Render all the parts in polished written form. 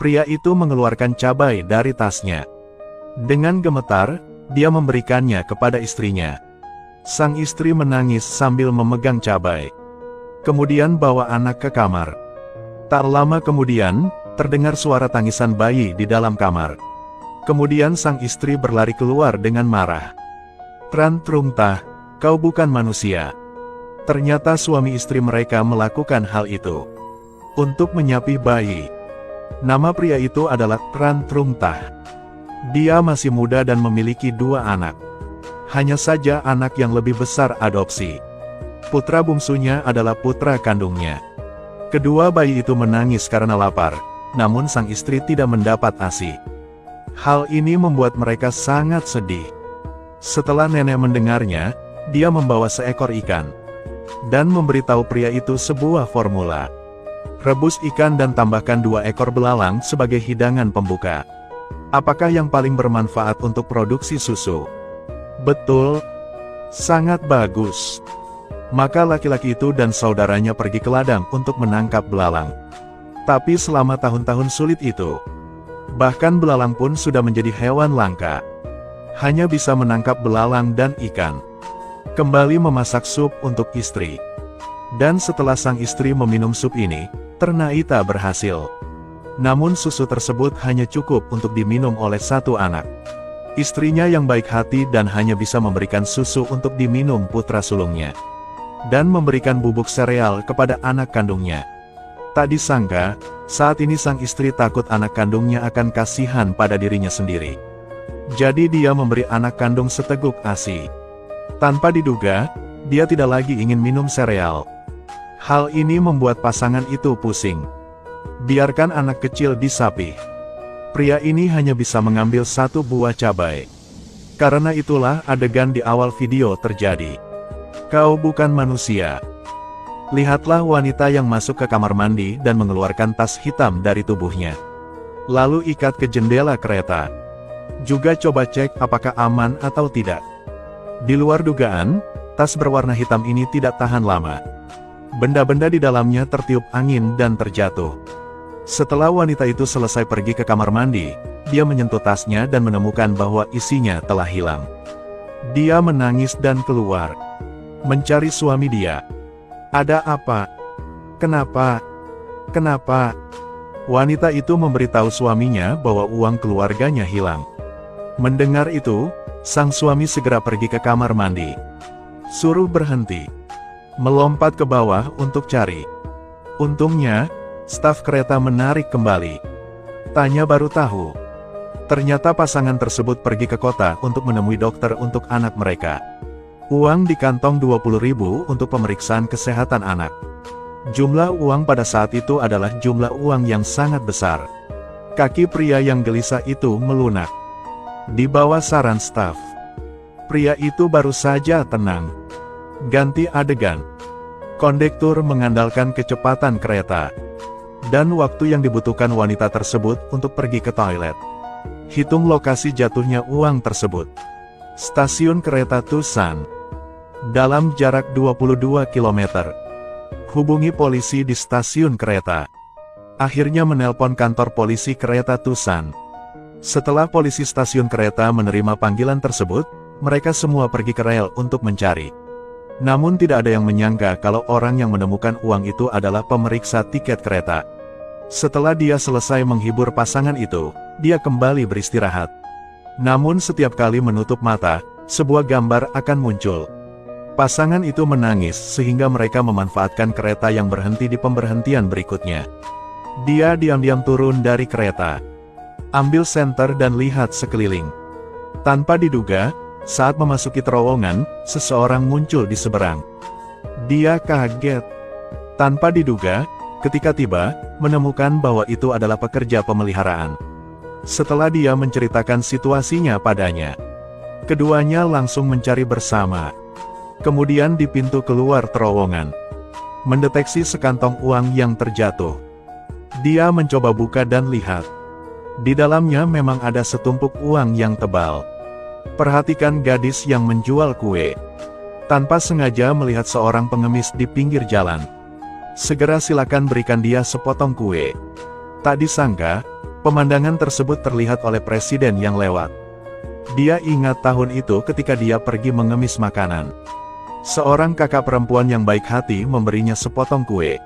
Pria itu mengeluarkan cabai dari tasnya. Dengan gemetar, dia memberikannya kepada istrinya. Sang istri menangis sambil memegang cabai. Kemudian bawa anak ke kamar. Tak lama kemudian, terdengar suara tangisan bayi di dalam kamar. Kemudian sang istri berlari keluar dengan marah. "Tran Trung Tah, kau bukan manusia." Ternyata suami istri mereka melakukan hal itu untuk menyapih bayi. Nama pria itu adalah Tran Trung Tah. Dia masih muda dan memiliki 2 anak. Hanya saja anak yang lebih besar adopsi. Putra bungsunya adalah putra kandungnya. Kedua bayi itu menangis karena lapar, namun sang istri tidak mendapat ASI. Hal ini membuat mereka sangat sedih. Setelah nenek mendengarnya, dia membawa seekor ikan dan memberitahu pria itu sebuah formula. Rebus ikan dan tambahkan 2 ekor belalang sebagai hidangan pembuka. Apakah yang paling bermanfaat untuk produksi susu? Betul, sangat bagus. Maka laki-laki itu dan saudaranya pergi ke ladang untuk menangkap belalang. Tapi selama tahun-tahun sulit itu, bahkan belalang pun sudah menjadi hewan langka. Hanya bisa menangkap belalang dan ikan. Kembali memasak sup untuk istri. Dan setelah sang istri meminum sup ini, ternyata berhasil. Namun susu tersebut hanya cukup untuk diminum oleh 1 anak. Istrinya yang baik hati dan hanya bisa memberikan susu untuk diminum putra sulungnya. Dan memberikan bubuk sereal kepada anak kandungnya. Tak disangka, saat ini sang istri takut anak kandungnya akan kasihan pada dirinya sendiri. Jadi dia memberi anak kandung seteguk ASI. Tanpa diduga, dia tidak lagi ingin minum sereal. Hal ini membuat pasangan itu pusing. Biarkan anak kecil disapih. Pria ini hanya bisa mengambil 1 buah cabai. Karena itulah adegan di awal video terjadi. Kau bukan manusia. Lihatlah wanita yang masuk ke kamar mandi dan mengeluarkan tas hitam dari tubuhnya. Lalu ikat ke jendela kereta. Juga coba cek apakah aman atau tidak. Di luar dugaan, tas berwarna hitam ini tidak tahan lama. Benda-benda di dalamnya tertiup angin dan terjatuh. Setelah wanita itu selesai pergi ke kamar mandi, dia menyentuh tasnya dan menemukan bahwa isinya telah hilang. Dia menangis dan keluar, mencari suami dia. "Ada apa? Kenapa? Kenapa?" Wanita itu memberitahu suaminya bahwa uang keluarganya hilang. Mendengar itu, sang suami segera pergi ke kamar mandi. Suruh berhenti. Melompat ke bawah untuk cari. Untungnya, staf kereta menarik kembali. Tanya baru tahu. Ternyata pasangan tersebut pergi ke kota untuk menemui dokter untuk anak mereka. Uang di kantong 20.000 untuk pemeriksaan kesehatan anak. Jumlah uang pada saat itu adalah jumlah uang yang sangat besar. Kaki pria yang gelisah itu melunak. Di bawah saran staf, pria itu baru saja tenang. Ganti adegan. Kondektur mengandalkan kecepatan kereta dan waktu yang dibutuhkan wanita tersebut untuk pergi ke toilet. Hitung lokasi jatuhnya uang tersebut. Stasiun kereta Tusan. Dalam jarak 22 km. Hubungi polisi di stasiun kereta. Akhirnya menelpon kantor polisi kereta Tusan. Setelah polisi stasiun kereta menerima panggilan tersebut, mereka semua pergi ke rel untuk mencari. Namun tidak ada yang menyangka kalau orang yang menemukan uang itu adalah pemeriksa tiket kereta. Setelah dia selesai menghibur pasangan itu, dia kembali beristirahat. Namun setiap kali menutup mata, sebuah gambar akan muncul. Pasangan itu menangis sehingga mereka memanfaatkan kereta yang berhenti di pemberhentian berikutnya. Dia diam-diam turun dari kereta. Ambil senter dan lihat sekeliling. Tanpa diduga, saat memasuki terowongan, seseorang muncul di seberang. Dia kaget. Tanpa diduga, ketika tiba, menemukan bahwa itu adalah pekerja pemeliharaan. Setelah dia menceritakan situasinya padanya, keduanya langsung mencari bersama. Kemudian di pintu keluar terowongan, mendeteksi sekantong uang yang terjatuh. Dia mencoba buka dan lihat. Di dalamnya memang ada setumpuk uang yang tebal. Perhatikan gadis yang menjual kue. Tanpa sengaja melihat seorang pengemis di pinggir jalan. Segera silakan berikan dia sepotong kue. Tak disangka, Pemandangan tersebut terlihat oleh presiden yang lewat. Dia ingat tahun itu ketika dia pergi mengemis makanan. Seorang kakak perempuan yang baik hati memberinya sepotong kue.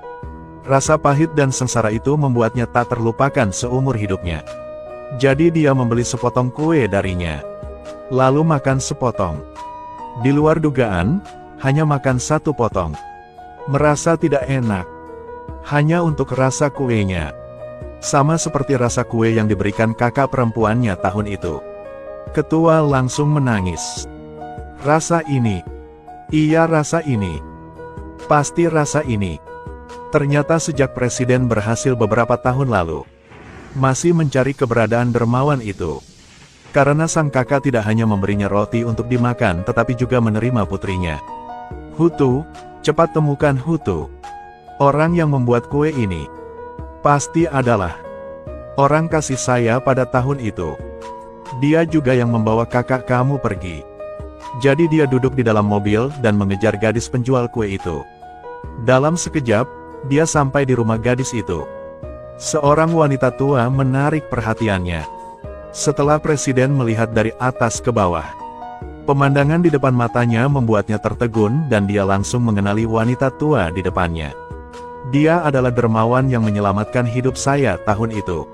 Rasa pahit dan sengsara itu membuatnya tak terlupakan seumur hidupnya. Jadi dia membeli sepotong kue darinya. Lalu makan sepotong. Di luar dugaan, hanya makan satu potong. Merasa tidak enak. Hanya untuk rasa kuenya. Sama seperti rasa kue yang diberikan kakak perempuannya tahun itu. Ketua langsung menangis. Rasa ini. Iya, rasa ini. Pasti rasa ini. Ternyata sejak presiden berhasil beberapa tahun lalu, masih mencari keberadaan dermawan itu. Karena sang kakak tidak hanya memberinya roti untuk dimakan tetapi juga menerima putrinya. Hutu, cepat temukan Hutu. Orang yang membuat kue ini pasti adalah orang kasih saya pada tahun itu. Dia juga yang membawa kakak kamu pergi. Jadi dia duduk di dalam mobil dan mengejar gadis penjual kue itu. Dalam sekejap, dia sampai di rumah gadis itu. Seorang wanita tua menarik perhatiannya. Setelah presiden melihat dari atas ke bawah, pemandangan di depan matanya membuatnya tertegun dan dia langsung mengenali wanita tua di depannya. Dia adalah dermawan yang menyelamatkan hidup saya tahun itu.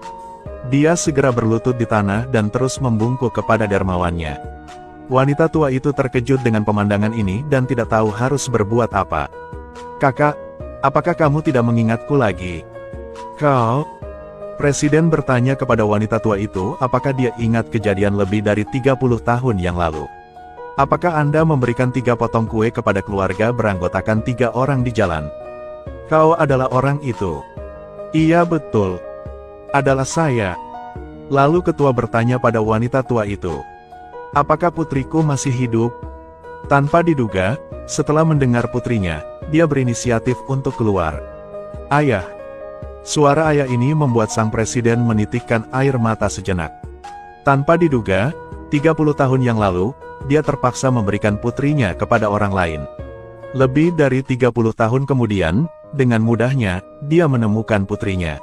Dia segera berlutut di tanah dan terus membungkuk kepada dermawannya. Wanita tua itu terkejut dengan pemandangan ini dan tidak tahu harus berbuat apa. Kakak, apakah kamu tidak mengingatku lagi? Kau? Presiden bertanya kepada wanita tua itu apakah dia ingat kejadian lebih dari 30 tahun yang lalu. Apakah Anda memberikan 3 potong kue kepada keluarga beranggotakan 3 orang di jalan? Kau adalah orang itu. Iya betul. Adalah saya. Lalu ketua bertanya pada wanita tua itu. Apakah putriku masih hidup? Tanpa diduga, setelah mendengar putrinya, dia berinisiatif untuk keluar. Ayah. Suara ayah ini membuat sang presiden menitikkan air mata sejenak. Tanpa diduga, 30 tahun yang lalu, dia terpaksa memberikan putrinya kepada orang lain. Lebih dari 30 tahun kemudian, dengan mudahnya, dia menemukan putrinya.